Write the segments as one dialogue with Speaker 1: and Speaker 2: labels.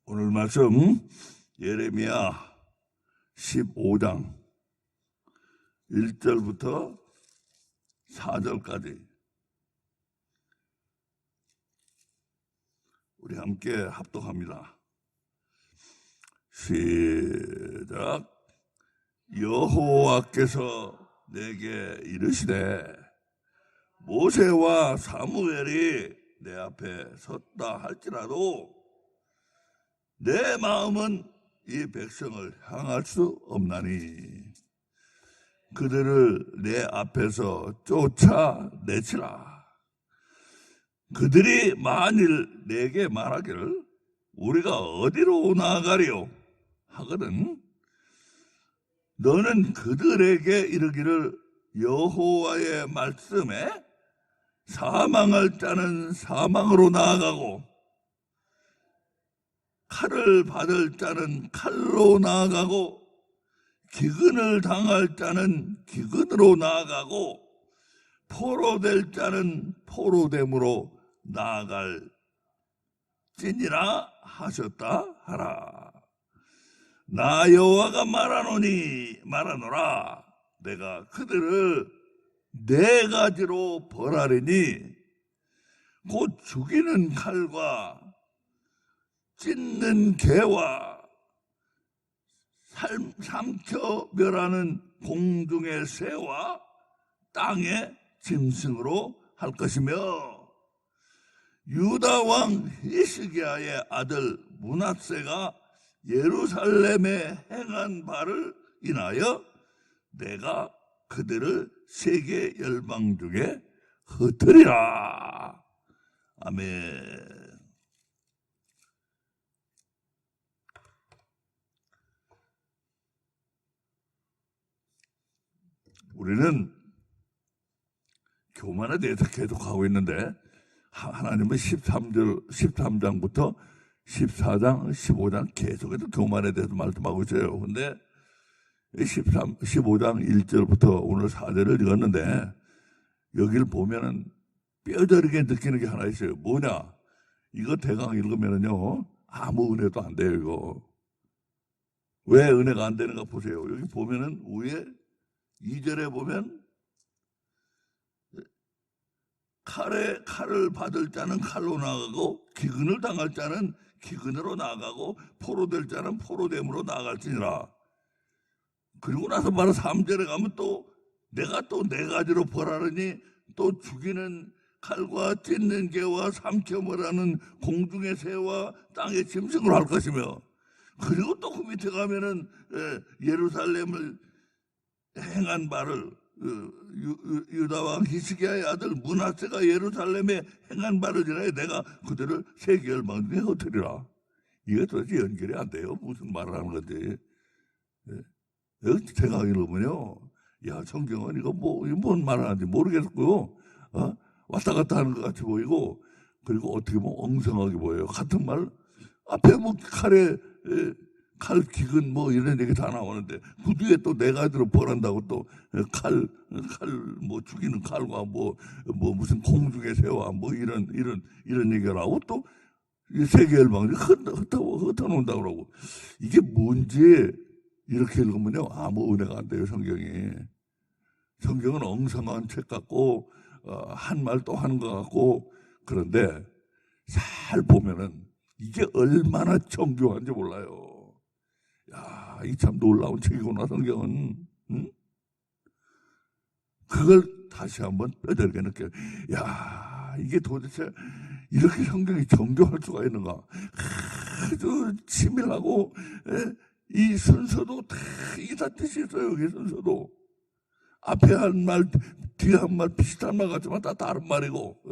Speaker 1: 오늘 말씀 예레미야 15장 1절부터 4절까지 우리 함께 합독합니다. 시작. 여호와께서 내게 이르시되 모세와 사무엘이 내 앞에 섰다 할지라도 내 마음은 이 백성을 향할 수 없나니 그들을 내 앞에서 쫓아내치라. 그들이 만일 내게 말하기를 우리가 어디로 나아가리요 하거든 너는 그들에게 이르기를 여호와의 말씀에 사망할 자는 사망으로 나아가고 칼을 받을 자는 칼로 나아가고 기근을 당할 자는 기근으로 나아가고 포로될 자는 포로됨으로 나아갈지니라 하셨다 하라. 나 여호와가 말하노라. 내가 그들을 네 가지로 벌하리니 곧 죽이는 칼과 찢는 개와 삼켜 멸하는 공중의 새와 땅의 짐승으로 할 것이며 유다 왕 히스기야의 아들 므낫세가 예루살렘에 행한 바를 인하여 내가 그들을 세계 열방 중에 흩으리라. 아멘. 우리는 교만에 대해서 계속 하고 있는데 하나님은 13장부터 14장, 15장 계속해서 교만에 대해서 말씀하고 있어요. 근데 15장 1절부터 오늘 4절을 읽었는데 여기를 보면은 뼈저리게 느끼는 게 하나 있어요. 뭐냐? 이거 대강 읽으면은요 아무 은혜도 안 돼요. 이거 왜 은혜가 안 되는가 보세요. 여기 보면은 위에 2절에 보면 칼을 받을 자는 칼로 나가고 기근을 당할 자는 기근으로 나가고 포로될 자는 포로됨으로 나갈지니라. 그리고 나서 바로 3절에 가면 또 내가 또 네 가지로 벌하느니 또 죽이는 칼과 찢는 개와 삼켜머라는 공중의 새와 땅의 짐승으로 할 것이며 그리고 또 그 밑에 가면은 예루살렘을 행한 바를 유다 왕 히스기야의 아들 므낫세가 예루살렘에 행한 바를 인하여 내가 그들을 세계 열방 중에 흩으리라. 이게 도대체 연결이 안 돼요. 무슨 말을 하는 건지. 제가 읽으면요, 야 성경은 이거 뭔 말을 하는지 모르겠고요. 왔다 갔다 하는 것 같이 보이고 그리고 어떻게 보면 엉성하게 보여요. 같은 말 앞에 뭐 칼 기근 뭐 이런 얘기 다 나오는데 그 뒤에 또 네 가지로 벌한다고 또 칼 뭐 죽이는 칼과 뭐 무슨 공중의 새와 뭐 이런 얘기를 하고 또 세계 열방을 흩어놓는다고 그러고 이게 뭔지 이렇게 읽으면요 아무 은혜가 안 돼요. 성경은 엉성한 책 같고 한 말 또 하는 것 같고 그런데 잘 보면은 이게 얼마나 정교한지 몰라요. 야, 이 참 놀라운 책이구나 성경은. 응? 그걸 다시 한번 뼈저리게 느껴요. 야, 이게 도대체 이렇게 성경이 정교할 수가 있는가? 아주 치밀하고 이 순서도 다 이게 다 뜻이 있어요. 여기 순서도 앞에 한 말, 뒤에 한 말 비슷한 말 같지만 다 다른 말이고.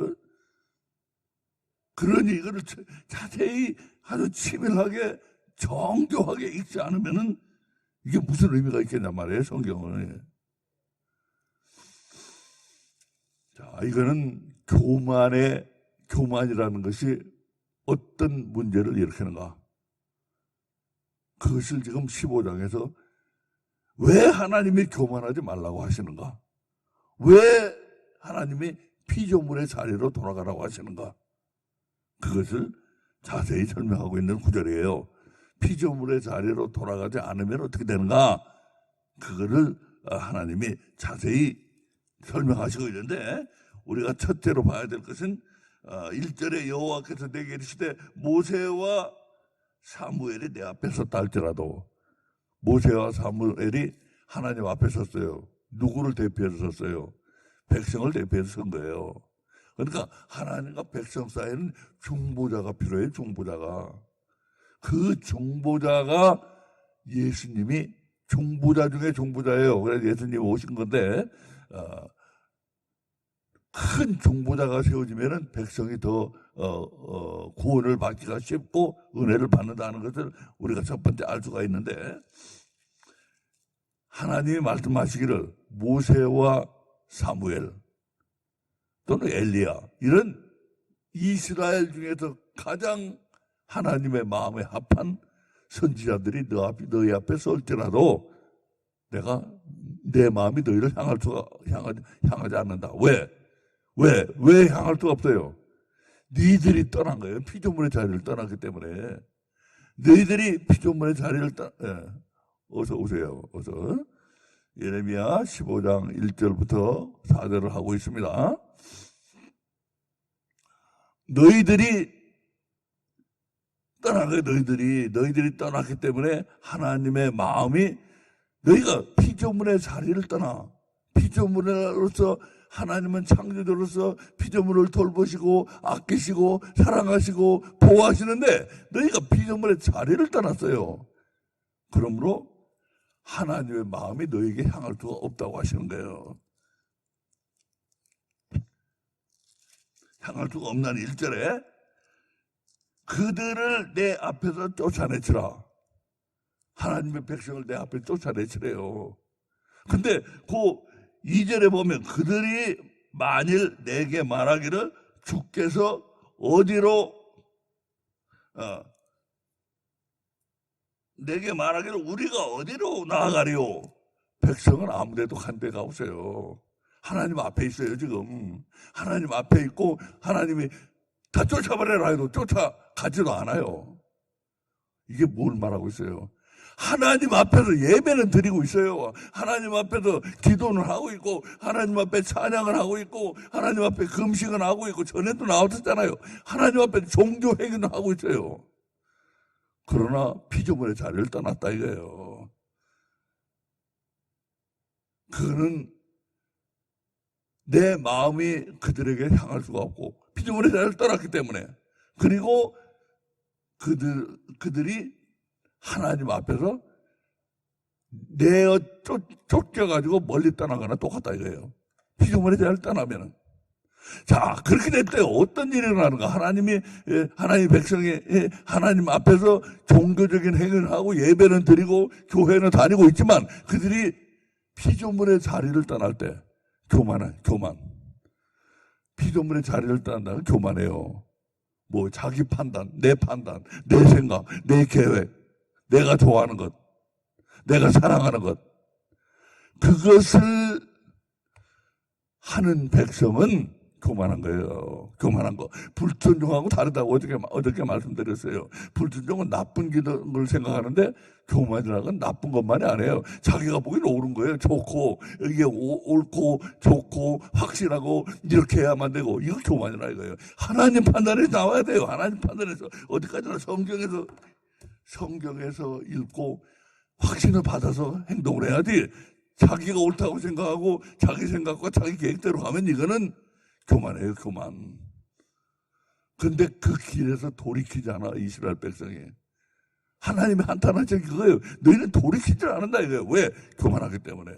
Speaker 1: 그러니 이거를 자세히 아주 치밀하게 정교하게 읽지 않으면은 이게 무슨 의미가 있겠냐 말이에요, 성경은. 자, 이거는 교만이라는 것이 어떤 문제를 일으키는가? 그것을 지금 15장에서 왜 하나님이 교만하지 말라고 하시는가? 왜 하나님이 피조물의 자리로 돌아가라고 하시는가? 그것을 자세히 설명하고 있는 구절이에요. 피조물의 자리로 돌아가지 않으면 어떻게 되는가? 그거를 하나님이 자세히 설명하시고 있는데, 우리가 첫째로 봐야 될 것은 1절에 여호와께서 내게 이르시되 모세와 사무엘이 내 앞에 섰다 할지라도, 모세와 사무엘이 하나님 앞에 섰어요. 누구를 대표해서 섰어요? 백성을 대표해서 선 거예요. 그러니까 하나님과 백성 사이에는 중보자가 필요해요. 중보자가. 그 중보자가 예수님이 중보자 중에 중보자예요. 그래서 예수님이 오신 건데, 큰 중보자가 세워지면은 백성이 더 구원을 받기가 쉽고 은혜를 받는다는 것을 우리가 첫 번째 알 수가 있는데, 하나님이 말씀하시기를 모세와 사무엘 또는 엘리야, 이런 이스라엘 중에서 가장 하나님의 마음에 합한 선지자들이 너희 앞에 설지라도 내가 내 마음이 너희를 향하지 않는다. 왜 향할 수가 없어요? 너희들이 떠난 거예요. 피조물의 자리를 떠났기 때문에. 너희들이 피조물의 자리를 어서 오세요. 어서. 예레미야 15장 1절부터 4절을 하고 있습니다. 너희들이 떠난 거예요. 너희들이 떠났기 때문에 하나님의 마음이, 너희가 피조물의 자리를 떠나, 피조물로서 하나님은 창조주로서 피조물을 돌보시고 아끼시고 사랑하시고 보호하시는데 너희가 피조물의 자리를 떠났어요. 그러므로 하나님의 마음이 너에게 향할 수가 없다고 하시는 거예요. 향할 수가 없나니 1절에 그들을 내 앞에서 쫓아내치라. 하나님의 백성을 내 앞에 쫓아내치래요. 근데 그 2절에 보면 그들이 만일 내게 말하기를 주께서 어디로 내게 말하기를 우리가 어디로 나아가리요? 백성은 아무데도 간 데가 없어요. 하나님 앞에 있어요. 지금 하나님 앞에 있고 하나님이 다 쫓아버려라 해도 쫓아가지도 않아요. 이게 뭘 말하고 있어요? 하나님 앞에서 예배는 드리고 있어요. 하나님 앞에서 기도는 하고 있고 하나님 앞에 찬양을 하고 있고 하나님 앞에 금식은 하고 있고 전에도 나왔었잖아요. 하나님 앞에 종교 행위는 하고 있어요. 그러나 피조물의 자리를 떠났다 이거예요. 그거는 내 마음이 그들에게 향할 수가 없고 피조물의 자리를 떠났기 때문에, 그리고 그들이 하나님 앞에서 쫓겨가지고 멀리 떠나거나 똑같다 이거예요. 피조물의 자리를 떠나면은. 자, 그렇게 될 때 어떤 일이 일어나는가? 하나님 백성이 하나님 앞에서 종교적인 행위를 하고 예배는 드리고 교회는 다니고 있지만 그들이 피조물의 자리를 떠날 때 교만. 피조물의 자리를 떠난다는 교만해요. 뭐 자기 판단, 내 생각, 내 계획, 내가 좋아하는 것, 내가 사랑하는 것, 그것을 하는 백성은 교만한 거예요. 교만한 거. 불순종하고 다르다고 어저께 말씀드렸어요. 불순종은 나쁜 기능을 생각하는데 교만이라는 건 나쁜 것만이 아니에요. 자기가 보기엔 옳은 거예요. 좋고, 이게 옳고, 좋고, 확실하고, 이렇게 해야만 되고, 이거 교만이라 이거예요. 하나님 판단에서 나와야 돼요. 하나님 판단에서. 어디까지나 성경에서 읽고, 확신을 받아서 행동을 해야지. 자기가 옳다고 생각하고, 자기 생각과 자기 계획대로 하면 이거는 교만이에요, 교만. 근데 그 길에서 돌이키잖아, 이스라엘 백성이. 하나님이 한탄하신 그거예요. 너희는 돌이키질 않는다 이거예요. 왜? 교만하기 때문에.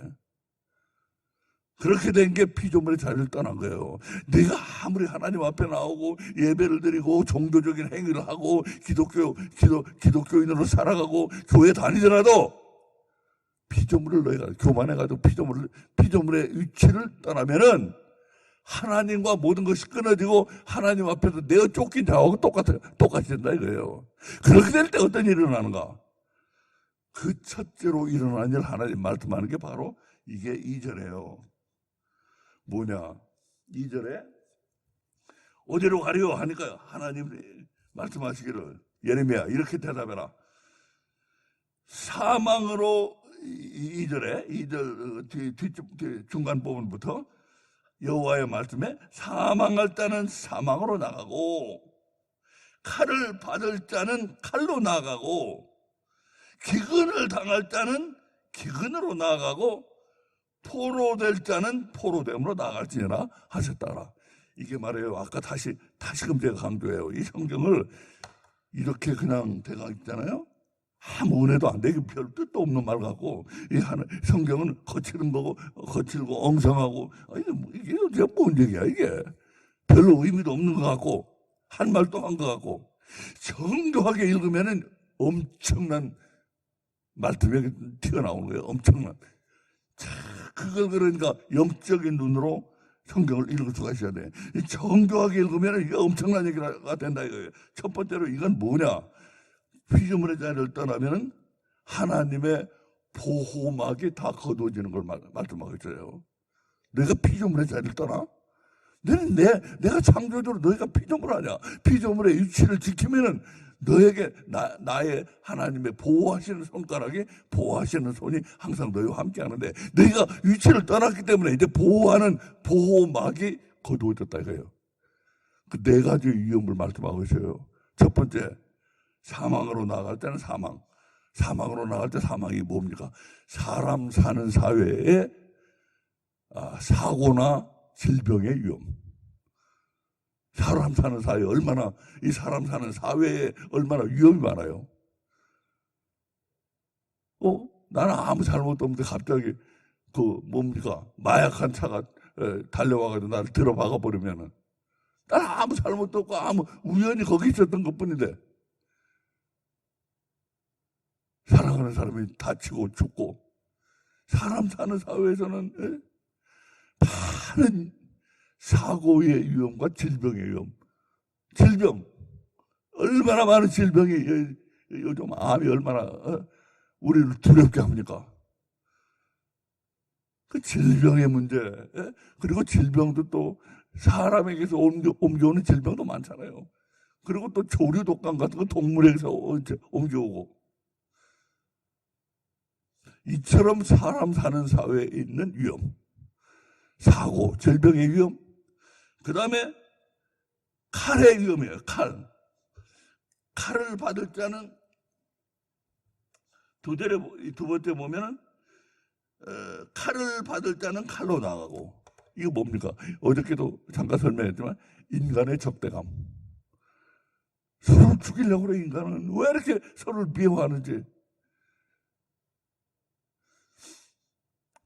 Speaker 1: 그렇게 된 게 피조물의 자리를 떠난 거예요. 네가 아무리 하나님 앞에 나오고 예배를 드리고 종교적인 행위를 하고 기독교인으로 살아가고 교회 다니더라도 피조물을 너희가 교만해가지고 피조물의 위치를 떠나면은 하나님과 모든 것이 끊어지고 하나님 앞에서 내가 쫓긴 자하고 똑같이 된다 이거예요. 그렇게 될 때 어떤 일이 일어나는가? 그 첫째로 일어나는 일 하나님 말씀하는 게 바로 이게 2절이에요. 뭐냐? 2절에 어디로 가려 하니까 하나님 말씀하시기를 예레미야 이렇게 대답해라. 사망으로 2절에 2절 중간 부분부터 여호와의 말씀에 사망할 자는 사망으로 나가고 칼을 받을 자는 칼로 나가고 기근을 당할 자는 기근으로 나가고 포로될 자는 포로됨으로 나갈지니라 하셨다라. 이게 말이에요. 아까 다시금 제가 강조해요. 이 성경을 이렇게 그냥 대강 있잖아요. 아무 은혜도 안 되고 별 뜻도 없는 말 같고, 이 성경은 거칠은 거고, 거칠고 엉성하고, 이게 도대체 뭔 얘기야, 이게. 별로 의미도 없는 것 같고, 한 말도 한 것 같고, 정교하게 읽으면은 엄청난 말씀이 튀어나오는 거예요. 엄청난. 자, 그걸 그러니까 영적인 눈으로 성경을 읽을 수가 있어야 돼. 정교하게 읽으면 이게 엄청난 얘기가 된다 이거예요. 첫 번째로 이건 뭐냐? 피조물의 자리를 떠나면은 하나님의 보호막이 다 거두어지는 걸 말씀하고 있어요. 너희가 피조물의 자리를 떠나? 내가 창조주로 너희가 피조물 아니야. 피조물의 위치를 지키면은 너에게 나의 하나님의 보호하시는 손가락이 보호하시는 손이 항상 너희와 함께 하는데 너희가 위치를 떠났기 때문에 이제 보호하는 보호막이 거두어졌다 이거예요. 그 네 가지 위험을 말씀하고 있어요. 첫 번째, 사망으로 나갈 때는 사망으로 나갈 때 사망이 뭡니까? 사람 사는 사회에 사고나 질병의 위험. 사람 사는 사회에 이 사람 사는 사회에 얼마나 위험이 많아요. 나는 아무 잘못도 없는데 갑자기 뭡니까? 마약한 차가 달려와가지고 나를 들어박아 버리면은 나는 아무 잘못도 없고 아무 우연히 거기 있었던 것 뿐인데 사랑하는 사람이 다치고 죽고 사람 사는 사회에서는 많은 사고의 위험과 질병의 위험. 질병. 얼마나 많은 질병이 요즘 암이 얼마나 우리를 두렵게 합니까? 그 질병의 문제. 그리고 질병도 또 사람에게서 옮겨오는 질병도 많잖아요. 그리고 또 조류 독감 같은 거 동물에게서 옮겨오고. 이처럼 사람 사는 사회에 있는 위험. 사고, 질병의 위험. 그 다음에 칼의 위험이에요. 칼을 받을 자는 두 번째 보면은 칼을 받을 자는 칼로 나가고 이거 뭡니까? 어저께도 잠깐 설명했지만 인간의 적대감. 서로 죽이려고 그래. 인간은 왜 이렇게 서로를 미워하는지.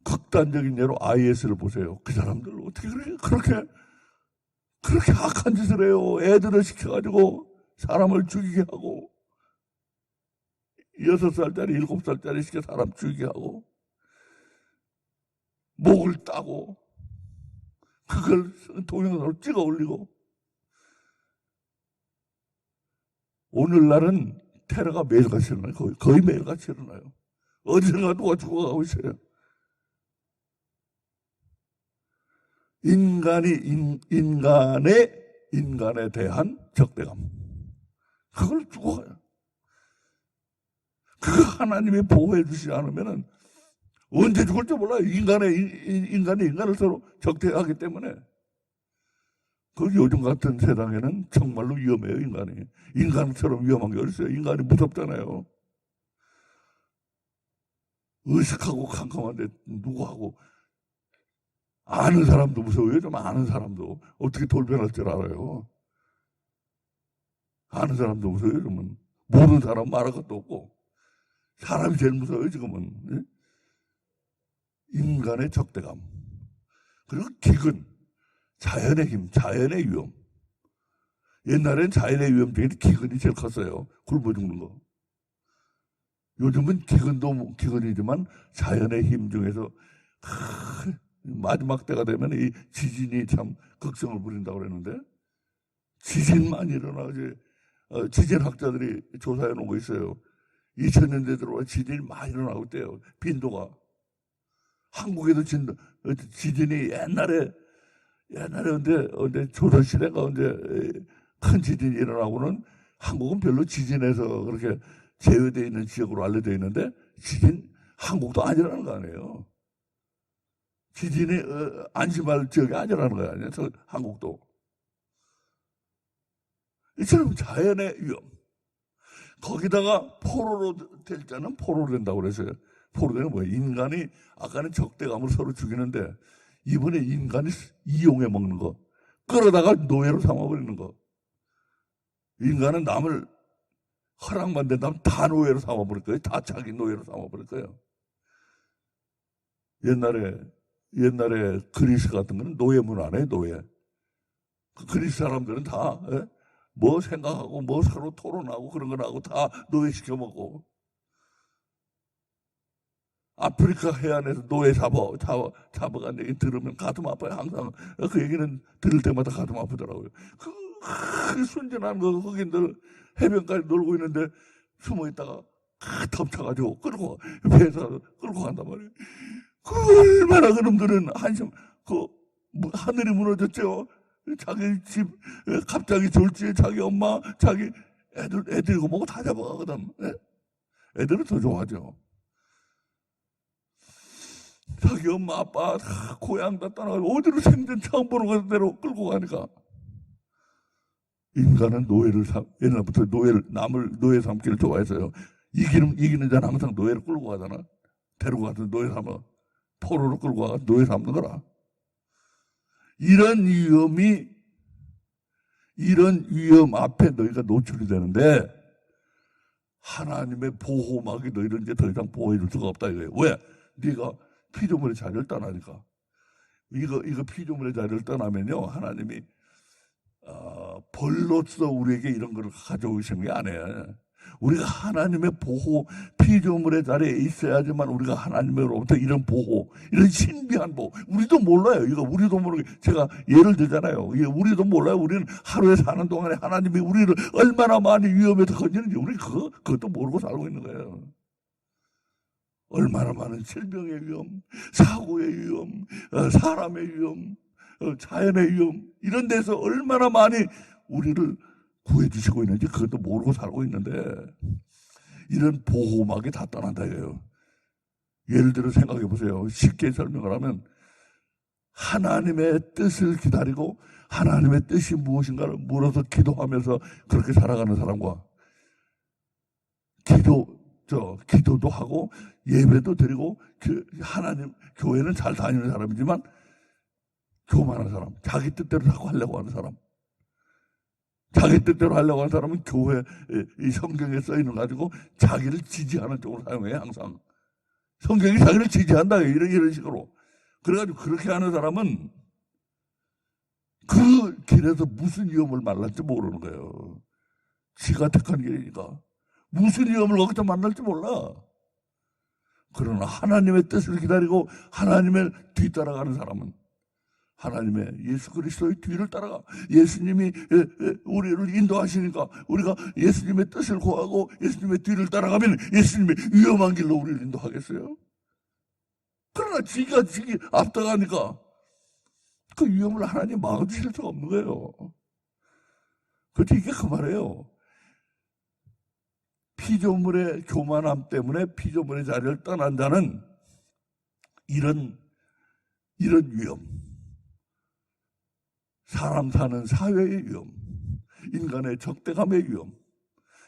Speaker 1: 극단적인 예로 IS를 보세요. 그 사람들 어떻게 그렇게 악한 짓을 해요. 애들을 시켜가지고 사람을 죽이게 하고 6살짜리 7살짜리 시켜 사람 죽이게 하고 목을 따고 그걸 동영상으로 찍어 올리고 오늘날은 테러가 매일같이 일어나요. 거의 매일같이 일어나요. 어디선가 누가 죽어가고 있어요. 인간에 대한 적대감. 그걸 죽어가요. 그거 하나님이 보호해 주시지 않으면은 언제 죽을지 몰라요. 인간이 인간을 서로 적대하기 때문에. 그 요즘 같은 세상에는 정말로 위험해요, 인간이. 인간처럼 위험한 게 어딨어요. 인간이 무섭잖아요. 의식하고 캄캄한데 누구하고 아는 사람도 무서워요. 좀 아는 사람도 어떻게 돌변할 줄 알아요. 아는 사람도 무서워요. 그러면 모르는 사람 말할 것도 없고 사람이 제일 무서워요. 지금은. 인간의 적대감 그리고 기근, 자연의 힘, 자연의 위험. 옛날엔 자연의 위험 중에 기근이 제일 컸어요. 굶어 죽는 거. 요즘은 기근도 기근이지만 자연의 힘 중에서 마지막 때가 되면 이 지진이 참 극성을 부린다고 그랬는데 지진만 일어나지. 지진학자들이 조사해 놓은 거 있어요. 2000년대 들어와 지진이 많이 일어나고 있대요. 빈도가. 한국에도 지진이 옛날에 근데 조선시대가 언제 큰 지진이 일어나고는 한국은 별로 지진에서 그렇게 제외되어 있는 지역으로 알려져 있는데 한국도 아니라는 거 아니에요. 지진이 안심할 지역이 아니라는 거 아니에요. 한국도. 이처럼 자연의 위험. 거기다가 포로로 될 때는 포로로 된다고 그랬어요. 포로되는 뭐예요? 인간이 아까는 적대감으로 서로 죽이는데 이번에 인간이 이용해 먹는 거. 끌어다가 노예로 삼아버리는 거. 인간은 남을 허락만 된다면 다 노예로 삼아버릴 거예요. 다 자기 노예로 삼아버릴 거예요. 옛날에 그리스 같은 거는 노예 문화네, 노예. 그 그리스 사람들은 다, 뭐 생각하고, 뭐 서로 토론하고 그런 거 하고 다 노예시켜 먹고. 아프리카 해안에서 노예 잡아간 얘기 들으면 가슴 아파요. 항상 그 얘기는 들을 때마다 가슴 아프더라고요. 그 순진한 거 흑인들 해변가에 놀고 있는데 숨어 있다가 덮쳐가지고 배에서 끌고 간단 말이에요. 그 얼마나 그놈들은 한심, 하늘이 무너졌죠. 자기 집 갑자기 졸지에 자기 엄마, 자기 애들이고 뭐고 다 잡아가거든. 애들은 더 좋아하죠. 자기 엄마, 아빠 다 고향 다 떠나가지고 어디로 생전 처음 보는 대로 끌고 가니까. 인간은 옛날부터 남을 노예 삼기를 좋아해서요. 이기는 자는 항상 노예를 끌고 가잖아. 데리고 가서 노예 삼아. 포로로 끌고 가서 노예 삼는 거라. 이런 위험 앞에 너희가 노출이 되는데, 하나님의 보호막이 너희를 이제 더 이상 보호해 줄 수가 없다 이거예요. 왜? 네가 피조물의 자리를 떠나니까. 이거 피조물의 자리를 떠나면요, 하나님이 벌로서 우리에게 이런 걸 가져오시는 게 아니에요. 우리가 하나님의 보호, 피조물의 자리에 있어야지만 우리가 하나님으로부터 이런 보호, 이런 신비한 보호, 우리도 몰라요. 이거 우리도 모르게, 제가 예를 들잖아요. 우리도 몰라요. 우리는 하루에 사는 동안에 하나님이 우리를 얼마나 많이 위험에서 건지는지 우리 그것도 모르고 살고 있는 거예요. 얼마나 많은 질병의 위험, 사고의 위험, 사람의 위험, 자연의 위험, 이런 데서 얼마나 많이 우리를 구해주시고 있는지 그것도 모르고 살고 있는데, 이런 보호막이 다 떠난다 이거예요. 예를 들어 생각해 보세요. 쉽게 설명을 하면, 하나님의 뜻을 기다리고 하나님의 뜻이 무엇인가를 물어서 기도하면서 그렇게 살아가는 사람과, 기도도 하고 예배도 드리고 하나님 교회는 잘 다니는 사람이지만 교만한 사람, 자기 뜻대로 자꾸 하려고 하는 사람, 자기 뜻대로 하려고 하는 사람은 교회 이 성경에 써 있는 가지고 자기를 지지하는 쪽으로 사용해. 항상 성경이 자기를 지지한다 이런 식으로. 그래가지고 그렇게 하는 사람은 그 길에서 무슨 위험을 만날지 모르는 거예요. 지가 택한 길이니까 무슨 위험을 거기서 만날지 몰라. 그러나 하나님의 뜻을 기다리고 하나님을 뒤따라가는 사람은, 하나님의 예수 그리스도의 뒤를 따라가. 예수님이 우리를 인도하시니까 우리가 예수님의 뜻을 구하고 예수님의 뒤를 따라가면 예수님의 위험한 길로 우리를 인도하겠어요? 그러나 지기 앞서가니까 그 위험을 하나님 막아주실 수가 없는 거예요. 그런데 이게 그 말이에요. 피조물의 교만함 때문에 피조물의 자리를 떠난 자는 이런 위험, 사람 사는 사회의 위험, 인간의 적대감의 위험,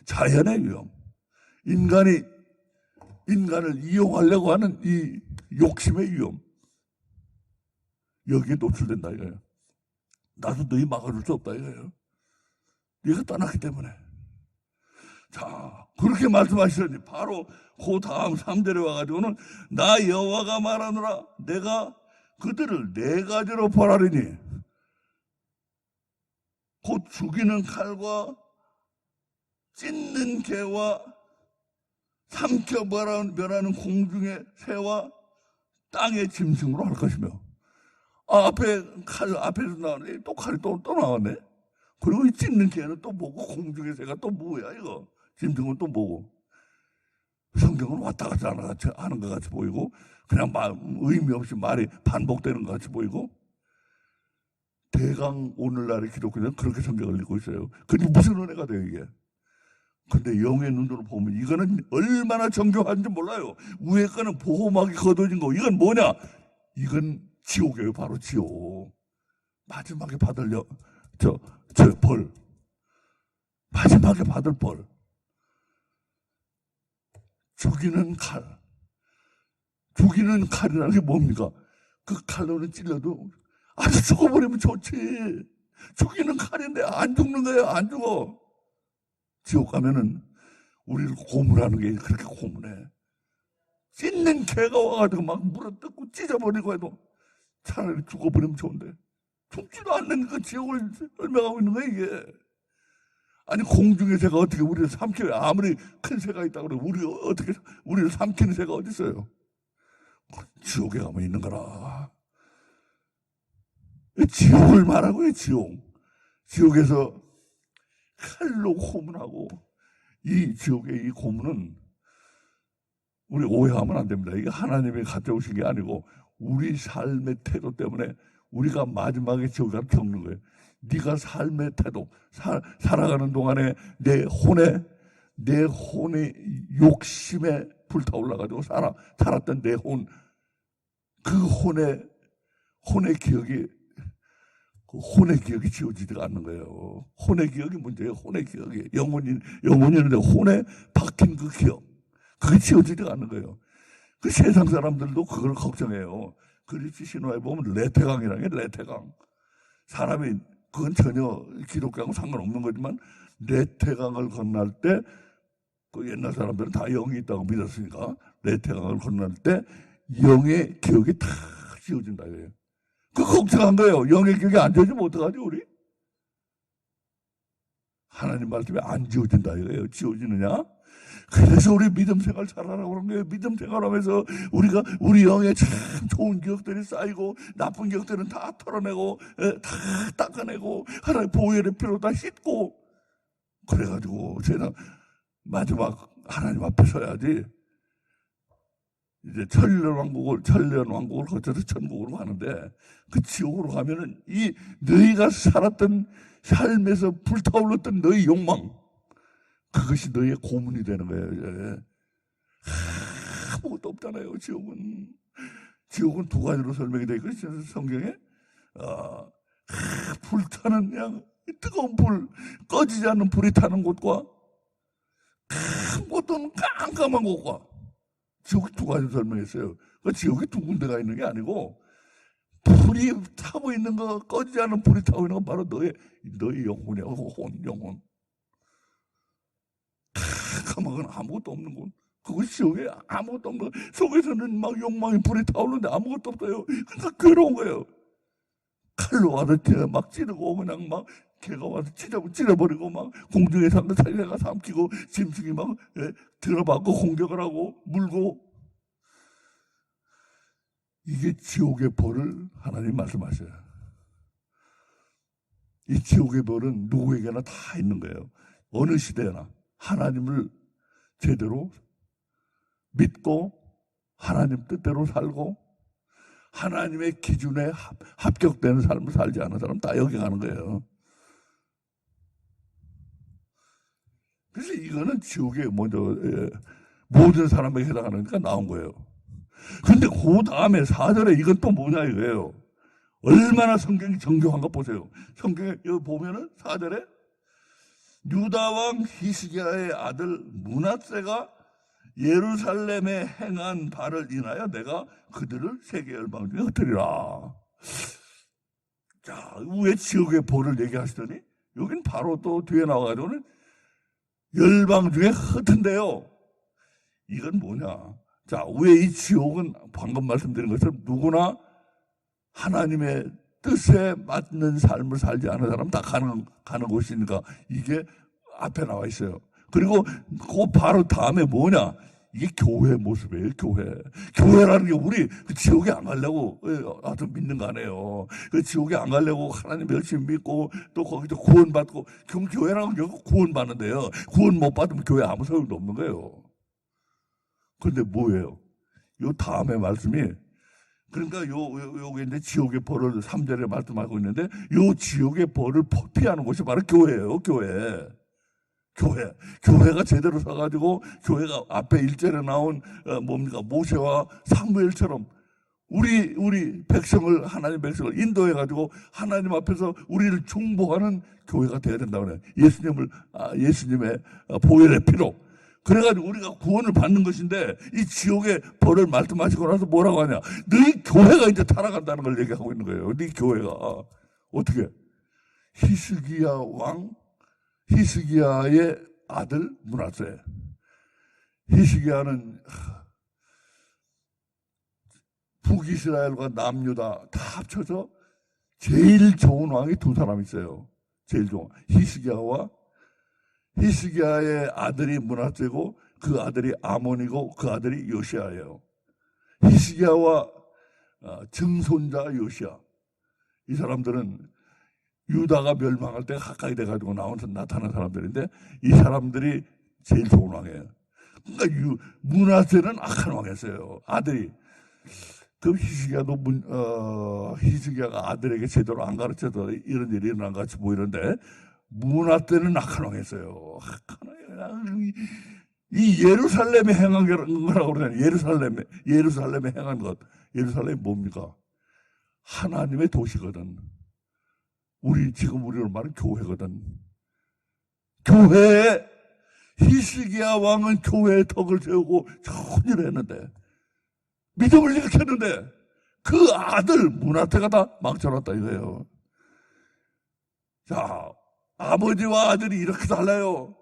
Speaker 1: 자연의 위험, 인간을 이용하려고 하는 이 욕심의 위험, 여기에 노출된다 이거예요. 나도 너희 막아줄 수 없다 이거예요. 네가 떠났기 때문에. 자, 그렇게 말씀하시더니 바로 그 다음 3절에 와가지고는, 나 여호와가 말하노라, 내가 그들을 4가지로 벌하리니, 곧 죽이는 칼과 찢는 개와 삼켜 멸하는 공중의 새와 땅의 짐승으로 할 것이며. 앞에서 나오네. 또 칼이 또 나왔네. 그리고 이 찢는 개는 또 뭐고, 공중의 새가 또 뭐야 이거, 짐승은 또 뭐고. 성경은 왔다 갔다 하는 것 같이 보이고, 그냥 의미 없이 말이 반복되는 것 같이 보이고, 대강 오늘날의 기독교는 그렇게 성경을 읽고 있어요. 그게 무슨 은혜가 돼요 이게? 근데 영의 눈으로 보면 이거는 얼마나 정교한지 몰라요. 위에 거는 보호막이 걷어진 거. 이건 뭐냐? 이건 지옥이에요. 바로 지옥. 마지막에 받을 벌. 마지막에 받을 벌. 죽이는 칼. 죽이는 칼이라는 게 뭡니까? 그 칼로는 찔러도 아주 죽어버리면 좋지. 죽이는 칼인데 안 죽는 거예요. 안 죽어. 지옥 가면은 우리를 고문하는 게 그렇게 고문해. 찢는 개가 와가지고 막 물어뜯고 찢어버리고 해도 차라리 죽어버리면 좋은데 죽지도 않는 그 지옥을 설명하고 있는 거야 이게. 아니 공중의 새가 어떻게 우리를 삼켜요? 아무리 큰 새가 있다고 그래 어떻게 우리를 삼키는 새가 어디 있어요? 지옥에 가면 있는 거라. 지옥을 말하고요. 지옥에서 칼로 고문하고, 이 지옥의 이 고문은 우리 오해하면 안 됩니다. 이게 하나님이 가져오신 게 아니고 우리 삶의 태도 때문에 우리가 마지막에 지옥을 겪는 거예요. 네가 삶의 태도, 살아가는 동안에 내 혼의 욕심에 불타올라가지고 살았던 내 혼, 그 혼의 기억이 지워지지가 않는 거예요. 혼의 기억이 문제예요. 혼의 기억이 영혼이는데 혼에 박힌 그 기억, 그게 지워지지가 않는 거예요. 그 세상 사람들도 그걸 걱정해요. 그리스 신화에 보면 레테강이라는 게 레테강. 사람이 그건 전혀 기독교하고 상관없는 거지만 레테강을 건널 때 그 옛날 사람들은 다 영이 있다고 믿었으니까 레테강을 건널 때 영의 기억이 다 지워진다 이거예요. 그 걱정한 거예요. 영의 기억이 안 지워지면 어떡하지 우리? 하나님 말씀이 안 지워진다 이거예요. 지워지느냐? 그래서 우리 믿음 생활 잘하라고 그런 거예요. 믿음 생활하면서 우리 영에 참 좋은 기억들이 쌓이고 나쁜 기억들은 다 털어내고 다 닦아내고 하나님 보혈의 피로 다 씻고 그래가지고 저희는 마지막 하나님 앞에 서야지. 이제 천년 왕국을 거쳐서 천국으로 가는데 그 지옥으로 가면은 이 너희가 살았던 삶에서 불타올랐던 너희 욕망, 그것이 너희의 고문이 되는 거예요. 이제. 아무것도 없잖아요. 지옥은 두 가지로 설명이 되어 있거든요. 성경에 불타는 그냥 뜨거운 불, 꺼지지 않는 불이 타는 곳과 아무것도 깜깜한 곳과 지옥이 두 가지로 설명했어요. 그 지옥이 두 군데가 있는 게 아니고 불이 타고 있는 거, 꺼지지 않는 불이 타고 있는 건 바로 너희 영혼이야. 영혼. 깜깜한 건 아무것도 없는 곳. 그것이 지옥에 아무것도 없는 것. 속에서는 막 욕망이 불이 타오르는데 아무것도 없어요. 그러니까 괴로운 거예요. 칼로 와서 막 찌르고 그냥 막 개가 와서 찢어버리고 막 공중에 사는 살려가 삼키고 짐승이 막 들어받고 공격을 하고 물고. 이게 지옥의 벌을 하나님 말씀하셔요. 이 지옥의 벌은 누구에게나 다 있는 거예요. 어느 시대나 하나님을 제대로 믿고 하나님 뜻대로 살고 하나님의 기준에 합격되는 삶을 살지 않은 사람 다 여기 가는 거예요. 그래서 이거는 지옥에 먼저 모든 사람에게 해당하니까 나온 거예요. 그런데 그 다음에 4절에 이건 또 뭐냐 이거예요. 얼마나 성경이 정교한 거 보세요. 성경에 여기 보면은 4절에 유다왕 히스기야의 아들 므낫세가 예루살렘에 행한 바를 인하여 내가 그들을 세계 열방 중에 흩으리라. 자, 왜 지옥의 벌을 얘기하시더니 여긴 바로 또 뒤에 나와가지고는 열방 중에 흩은데요. 이건 뭐냐? 자, 왜 이 지옥은 방금 말씀드린 것처럼 누구나 하나님의 뜻에 맞는 삶을 살지 않은 사람 다 가는 곳이니까 이게 앞에 나와 있어요. 그리고 그 바로 다음에 뭐냐? 이게 교회 모습이에요. 교회라는 게 우리 그 지옥에 안 가려고 아주 믿는 거 아니에요. 그 지옥에 안 가려고 하나님 열심히 믿고 또 거기서 구원받고, 그럼 교회라는 게 구원받는데요. 구원 못 받으면 교회 아무 소용도 없는 거예요. 그런데 뭐예요? 요 다음에 말씀이, 그러니까 요게 이제 지옥의 벌을 3절에 말씀하고 있는데, 요 지옥의 벌을 피하는 곳이 바로 교회예요. 교회가 제대로 서가지고 교회가 앞에 1절에 나온 모세와 사무엘처럼 우리 백성을 하나님 백성을 인도해가지고 하나님 앞에서 우리를 중보하는 교회가 돼야 된다고 해요. 예수님의 보혈의 피로. 그래가지고 우리가 구원을 받는 것인데 이 지옥의 벌을 말씀하시고 나서 뭐라고 하냐? 너희 교회가 이제 타락한다는 걸 얘기하고 있는 거예요. 너희 교회가 어떻게? 히스기야의 아들 므낫세. 히스기야는 북이스라엘과 남유다 다 합쳐서 제일 좋은 왕이 두 사람 있어요. 제일 좋은 히스기야의 아들이 므낫세고 그 아들이 아몬이고 그 아들이 요시야예요. 히스기야와 증손자 요시야. 이 사람들은 유다가 멸망할 때 가까이 돼가지고 나타난 사람들인데 이 사람들이 제일 좋은 왕이에요. 그러니까 므낫세는 악한 왕이었어요. 아들이. 그 히스기야가 아들에게 제대로 안 가르쳐서 이런 일이 일어난 것 같이 보이는데 므낫세는 악한 왕이었어요. 이 예루살렘에 행한 거라고 그러잖아요. 예루살렘에 행한 것. 예루살렘이 뭡니까? 하나님의 도시거든. 지금 우리로 말하는 교회거든. 교회에 히스기야 왕은 교회에 덕을 세우고 좋은 일을 했는데 믿음을 일으켰는데 그 아들 므낫세가 다 망쳐놨다 이거예요. 자, 아버지와 아들이 이렇게 달라요.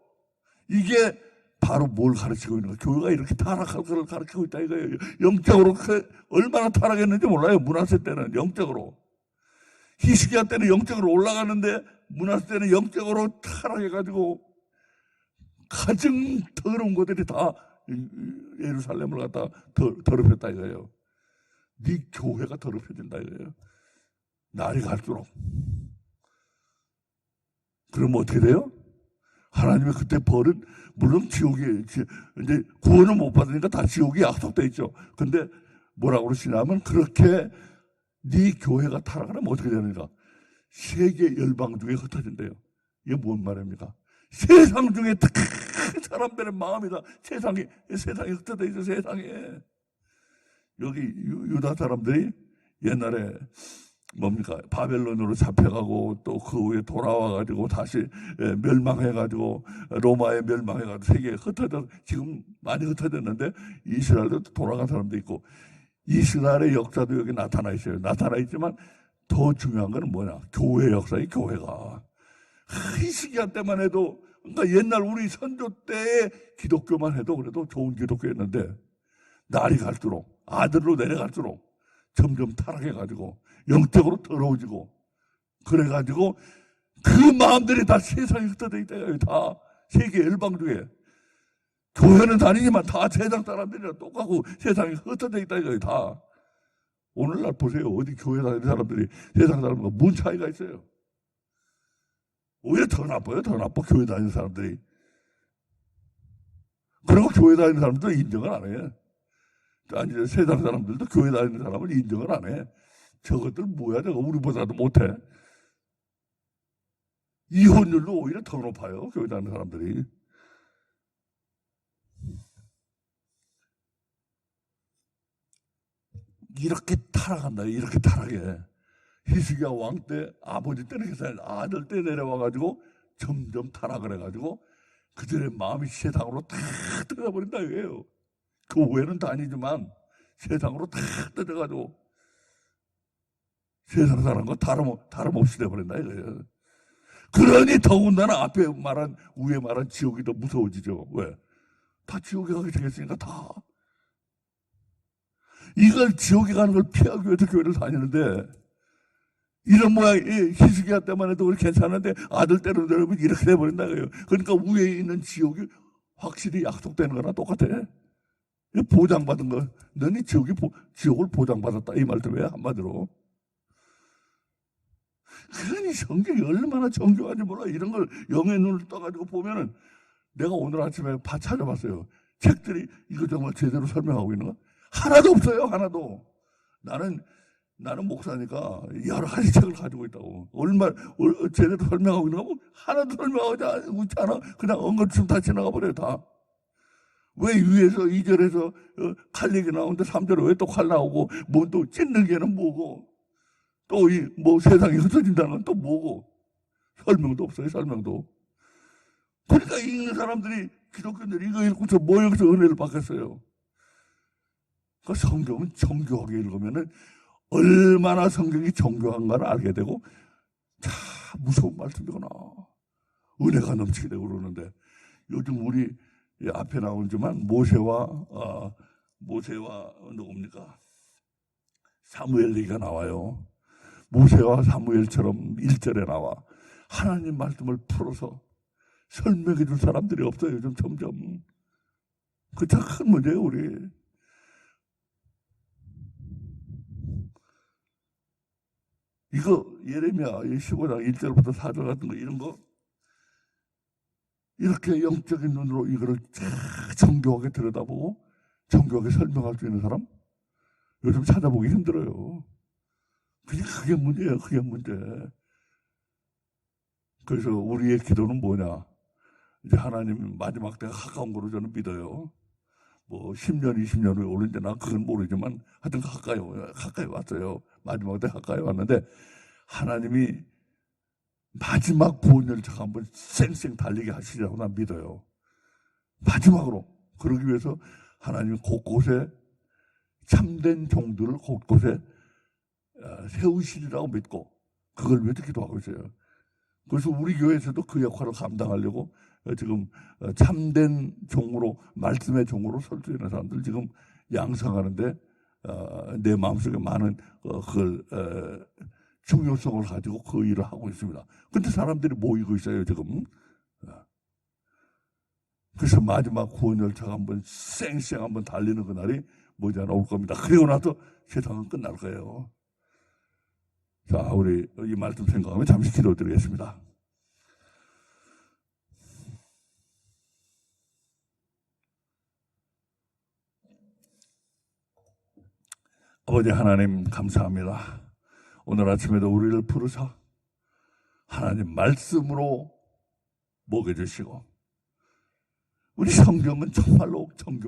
Speaker 1: 이게 바로 뭘 가르치고 있는 거예요? 교회가 이렇게 타락할 걸 가르치고 있다 이거예요. 영적으로 얼마나 타락했는지 몰라요. 므낫세 때는 영적으로. 히스기야 때는 영적으로 올라가는데 므낫세 때는 영적으로 타락해가지고 가장 더러운 것들이 다 예루살렘을 갖다 더럽혔다 이거예요. 네 교회가 더럽혀진다 이거예요. 날이 갈수록. 그러면 어떻게 돼요? 하나님의 그때 벌은 물론 지옥이 이제 구원을 못 받으니까 다 지옥이 약속돼 있죠. 근데 뭐라고 그러시냐면 그렇게 네 교회가 타락하면 어떻게 되는가? 세계 열방 중에 흩어진대요. 이게 뭔 말입니까? 세상 중에 큰 사람들의 마음이다. 세상에 흩어져 있어. 세상에. 여기 유다 사람들이 옛날에 뭡니까? 바벨론으로 잡혀가고 또 그 후에 돌아와가지고 다시 멸망해가지고 로마에 멸망해가지고 세계에 지금 많이 흩어졌는데 이스라엘도 돌아간 사람도 있고 이스라엘의 역사도 여기 나타나 있어요. 나타나 있지만 더 중요한 건 뭐냐? 교회 역사의 교회가. 히스기야 때만 해도 그러니까 옛날 우리 선조 때의 기독교만 해도 그래도 좋은 기독교였는데 날이 갈수록 아들로 내려갈수록 점점 타락해가지고 영적으로 더러워지고 그래가지고 그 마음들이 다 세상에 흩어져 있다. 다 세계 열방 중에 교회는 다니지만 다 세상 사람들이랑 똑같고 세상에 흩어져 있다. 이거 다 오늘날 보세요. 어디 교회 다니는 사람들이 세상 사람과 뭔 차이가 있어요? 오히려 더 나빠요. 더 나빠 교회 다니는 사람들이. 그리고 교회 다니는 사람들은 인정을 안 해. 아니 세상 사람들도 교회 다니는 사람을 인정을 안 해. 저것들 뭐야 저거 우리보다도 못해. 이혼율도 오히려 더 높아요. 교회 다니는 사람들이. 이렇게 타락한다. 이렇게 타락해. 히스기야 왕 때 아버지 때는 계산 아들 때 내려와가지고 점점 타락을 해가지고 그들의 마음이 세상으로 다 떠나버린다 이거예요. 교회는 다니지만 세상으로 다 떠져가지고 세상 사람과 다름없이 돼버린다 이거예요. 그러니 더군다나 앞에 말한 위에 말한 지옥이 더 무서워지죠. 왜? 다 지옥에 가게 생겼으니까 다. 이걸 지옥에 가는 걸 피하기 위해서 교회를 다니는데 이런 모양의 히스기야 때만 해도 괜찮은데 아들 때로 내려면 이렇게 돼버린다 이거예요. 그러니까 위에 있는 지옥이 확실히 약속되는 거랑 똑같아. 보장받은 거. 너는 지옥을 보장받았다 이 말도 왜 한마디로. 그러니 성경이 얼마나 정교한지 몰라. 이런 걸 영의 눈을 떠가지고 보면은 내가 오늘 아침에 찾아봤어요. 책들이 이거 정말 제대로 설명하고 있는 거 하나도 없어요. 하나도. 나는 나는 목사니까 여러 가지 책을 가지고 있다고. 제대로 설명하고 있는 거 뭐 하나도 설명하지 않아. 그냥 엉거주춤 다 지나가 버려요, 다. 왜 위에서 2절에서 칼 얘기 나오는데 3절에 왜 또 칼 나오고, 뭐 또 찢는 게는 뭐고, 또 뭐 세상이 흩어진다는 건 또 뭐고, 설명도 없어요, 설명도. 그러니까 읽는 사람들이, 기독교인들이 이거 읽고서 뭐 여기서 은혜를 받겠어요. 그 성경은 정교하게 읽으면은 얼마나 성경이 정교한가를 알게 되고, 참 무서운 말씀이구나. 은혜가 넘치게 되고 그러는데, 요즘 우리 앞에 나오지만 모세와 누굽니까? 사무엘 얘기가 나와요. 모세와 사무엘처럼 1절에 나와. 하나님 말씀을 풀어서 설명해 줄 사람들이 없어요, 요즘 점점. 그 참 큰 문제예요, 우리. 이거 예레미야 15장 1절부터 4절 같은 거, 이런 거 이렇게 영적인 눈으로 이거를 정교하게 들여다보고 정교하게 설명할 수 있는 사람 요즘 찾아보기 힘들어요. 그게 문제예요. 그게 문제. 그래서 우리의 기도는 뭐냐, 이제 하나님 마지막 때가 가까운 거로 저는 믿어요. 뭐 10년 20년 후에 오는데 난 그건 모르지만 하여튼 가까이 왔어요. 마지막 때 가까이 왔는데, 하나님이 마지막 구원 열차가 한번 쌩쌩 달리게 하시리라고 난 믿어요. 마지막으로. 그러기 위해서 하나님이 곳곳에 참된 종들을 곳곳에 세우시리라고 믿고 그걸 위해서 기도하고 있어요. 그래서 우리 교회에서도 그 역할을 감당하려고 지금 참된 종으로, 말씀의 종으로 설 수 있는 사람들 지금 양성하는데 내 마음속에 많은 그걸 중요성을 가지고 그 일을 하고 있습니다. 근데 사람들이 모이고 있어요, 지금. 그래서 마지막 구원 열차가 한번 쌩쌩 한번 달리는 그날이 머지않아 올 겁니다. 그리고 나서 세상은 끝날 거예요. 자, 우리 이 말씀 생각하면 잠시 기도드리겠습니다. 아버지 하나님, 감사합니다. 오늘 아침에도 우리를 부르사 하나님 말씀으로 먹여주시고, 우리 성경은 정말로 정교